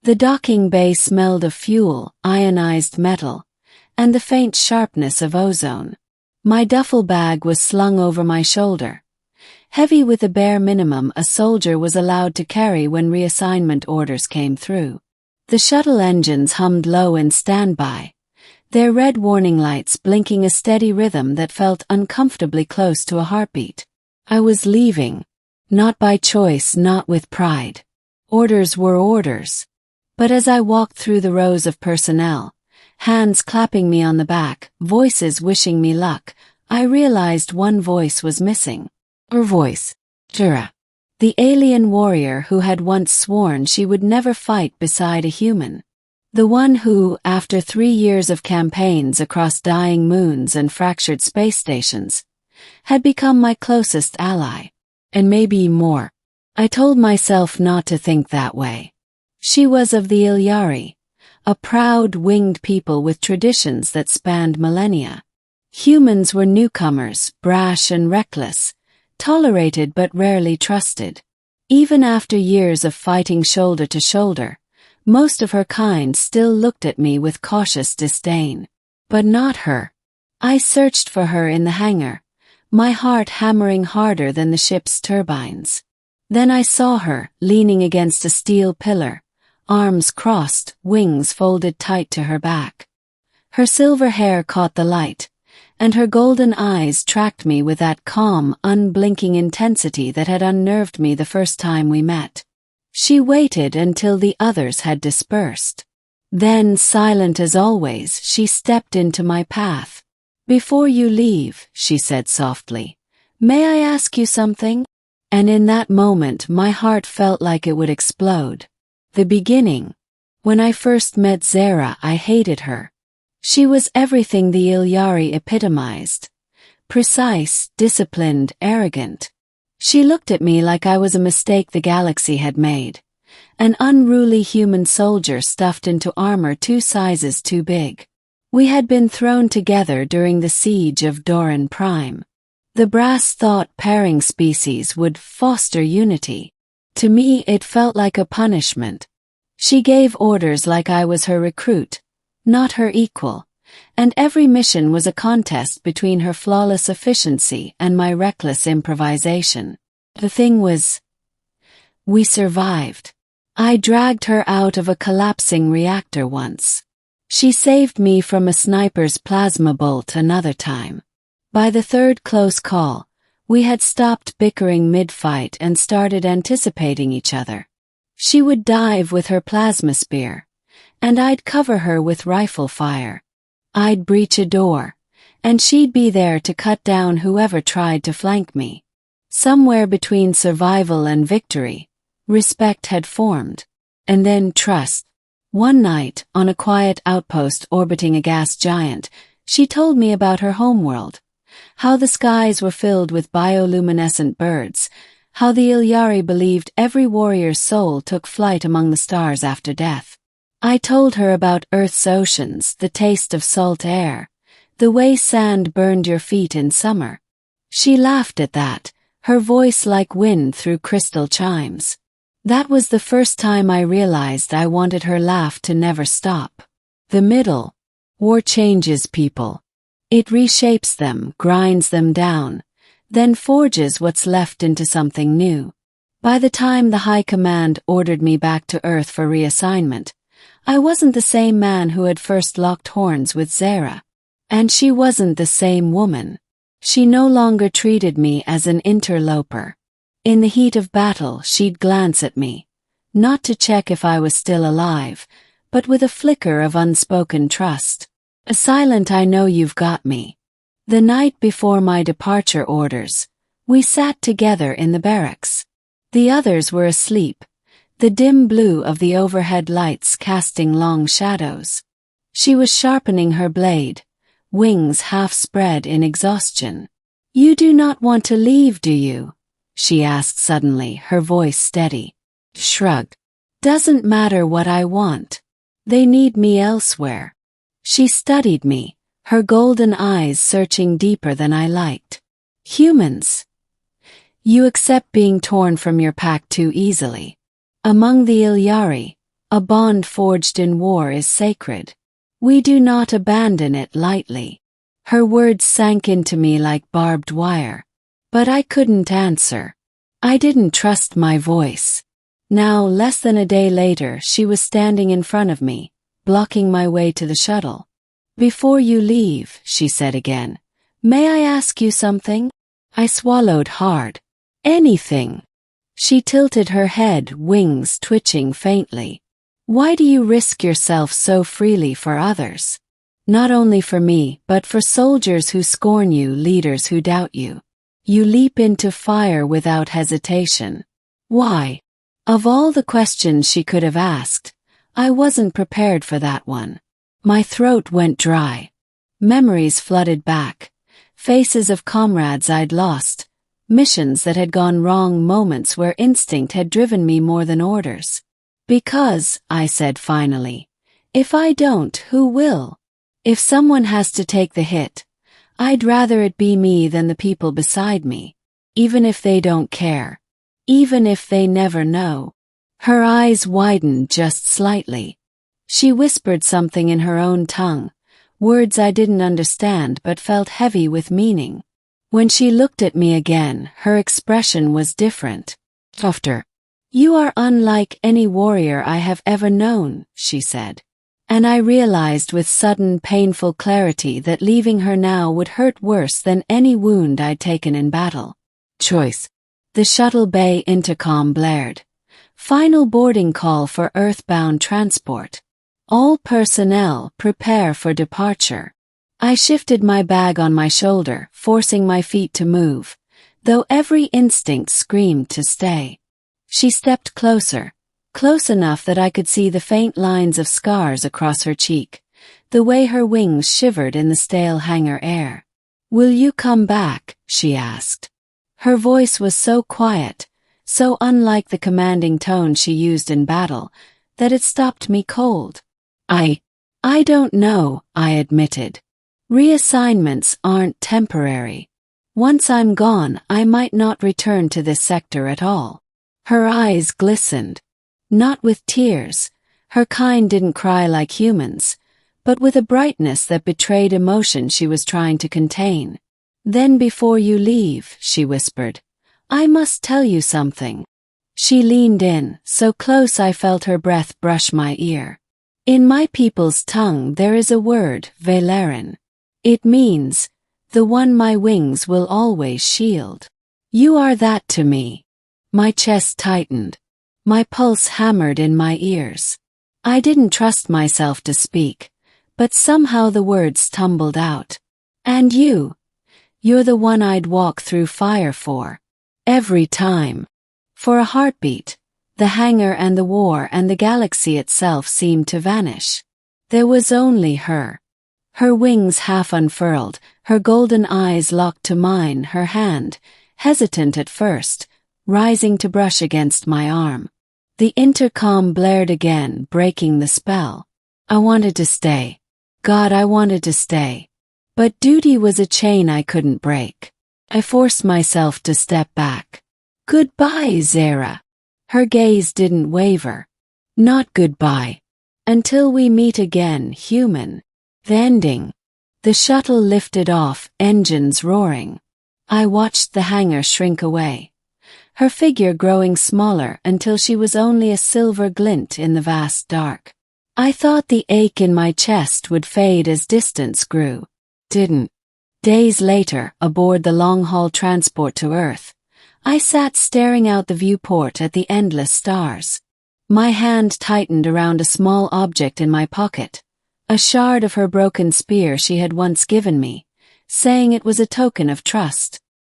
The docking bay smelled of fuel, ionized metal, and the faint sharpness of ozone. My duffel bag was slung over my shoulder, heavy with the bare minimum a soldier was allowed to carry when reassignment orders came through. The shuttle engines hummed low in standby, their red warning lights blinking a steady rhythm that felt uncomfortably close to a heartbeat. I was leaving, not by choice, not with pride. Orders were orders. But as I walked through the rows of personnel, hands clapping me on the back, voices wishing me luck, I realized one voice was missing. Her voice. Jura. The alien warrior who had once sworn she would never fight beside a human. The one who, after 3 years of campaigns across dying moons and fractured space stations, had become my closest ally. And maybe more. I told myself not to think that way. She was of the Ilyari, a proud, winged people with traditions that spanned millennia. Humans were newcomers, brash and reckless, tolerated but rarely trusted. Even after years of fighting shoulder to shoulder, most of her kind still looked at me with cautious disdain. But not her. I searched for her in the hangar, my heart hammering harder than the ship's turbines. Then I saw her, leaning against a steel pillar, arms crossed, wings folded tight to her back. Her silver hair caught the light, and her golden eyes tracked me with that calm, unblinking intensity that had unnerved me the first time we met. She waited until the others had dispersed. Then, silent as always, she stepped into my path. "Before you leave," she said softly, "may I ask you something?" And in that moment my heart felt like it would explode. The beginning. When I first met Zara, I hated her. She was everything the Ilyari epitomized. Precise, disciplined, arrogant. She looked at me like I was a mistake the galaxy had made. An unruly human soldier stuffed into armor 2 sizes too big. We had been thrown together during the siege of Doran Prime. The brass thought pairing species would foster unity. To me it felt like a punishment. She gave orders like I was her recruit, not her equal, and every mission was a contest between her flawless efficiency and my reckless improvisation. The thing was, we survived. I dragged her out of a collapsing reactor once. She saved me from a sniper's plasma bolt another time. By the 3rd close call, we had stopped bickering mid-fight and started anticipating each other. She would dive with her plasma spear, and I'd cover her with rifle fire. I'd breach a door, and she'd be there to cut down whoever tried to flank me. Somewhere between survival and victory, respect had formed. And then trust. One night, on a quiet outpost orbiting a gas giant, she told me about her homeworld. How the skies were filled with bioluminescent birds, how the Ilyari believed every warrior's soul took flight among the stars after death. I told her about Earth's oceans, the taste of salt air, the way sand burned your feet in summer. She laughed at that, her voice like wind through crystal chimes. That was the first time I realized I wanted her laugh to never stop. The middle. War changes people. It reshapes them, grinds them down, then forges what's left into something new. By the time the High Command ordered me back to Earth for reassignment, I wasn't the same man who had first locked horns with Zara. And she wasn't the same woman. She no longer treated me as an interloper. In the heat of battle, she'd glance at me, not to check if I was still alive, but with a flicker of unspoken trust. A silent "I know you've got me." The night before my departure orders, we sat together in the barracks. The others were asleep, the dim blue of the overhead lights casting long shadows. She was sharpening her blade, wings half spread in exhaustion. "You do not want to leave, do you?" she asked suddenly, her voice steady. Shrugged. "Doesn't matter what I want. They need me elsewhere." She studied me, her golden eyes searching deeper than I liked. "Humans. You accept being torn from your pack too easily. Among the Ilyari, A bond forged in war is sacred. We do not abandon it lightly. Her words sank into me like barbed wire. But I couldn't answer. I didn't trust my voice. Now, less than a day later, she was standing in front of me, blocking my way to the shuttle. "Before you leave," she said again, "may I ask you something?" I swallowed hard. "Anything." She tilted her head, wings twitching faintly. "Why do you risk yourself so freely for others? Not only for me, but for soldiers who scorn you, leaders who doubt you. You leap into fire without hesitation. Why?" Of all the questions she could have asked, I wasn't prepared for that one. My throat went dry. Memories flooded back. Faces of comrades I'd lost. Missions that had gone wrong, moments where instinct had driven me more than orders. "Because," I said finally, "if I don't, who will? If someone has to take the hit, I'd rather it be me than the people beside me. Even if they don't care. Even if they never know." Her eyes widened just slightly. She whispered something in her own tongue, words I didn't understand but felt heavy with meaning. When she looked at me again, her expression was different. "Softer. You are unlike any warrior I have ever known," she said. And I realized with sudden, painful clarity that leaving her now would hurt worse than any wound I'd taken in battle. "Choice." The shuttle bay intercom blared. "Final boarding call for Earthbound transport. All personnel prepare for departure." I shifted my bag on my shoulder, forcing my feet to move, though every instinct screamed to stay. She stepped closer, close enough that I could see the faint lines of scars across her cheek, the way her wings shivered in the stale hangar air. "Will you come back?" she asked. Her voice was so quiet, so unlike the commanding tone she used in battle, that it stopped me cold. I don't know," I admitted. "Reassignments aren't temporary. Once I'm gone, I might not return to this sector at all." Her eyes glistened. Not with tears. Her kind didn't cry like humans, but with a brightness that betrayed emotion she was trying to contain. "Then before you leave," she whispered, "I must tell you something." She leaned in, so close I felt her breath brush my ear. "In my people's tongue there is a word, Valeran. It means, the one my wings will always shield. You are that to me." My chest tightened. My pulse hammered in my ears. I didn't trust myself to speak, but somehow the words tumbled out. "And you're the one I'd walk through fire for. Every time." For a heartbeat, the hangar and the war and the galaxy itself seemed to vanish. There was only her. Her wings half unfurled, her golden eyes locked to mine, her hand, hesitant at first, rising to brush against my arm. The intercom blared again, breaking the spell. I wanted to stay. God, I wanted to stay. But duty was a chain I couldn't break. I forced myself to step back. "Goodbye, Zara." Her gaze didn't waver. "Not goodbye. Until we meet again, human." The ending. The shuttle lifted off, engines roaring. I watched the hangar shrink away, her figure growing smaller until she was only a silver glint in the vast dark. I thought the ache in my chest would fade as distance grew. Didn't. Days later, aboard the long-haul transport to Earth, I sat staring out the viewport at the endless stars. My hand tightened around a small object in my pocket, a shard of her broken spear she had once given me, saying it was a token of trust.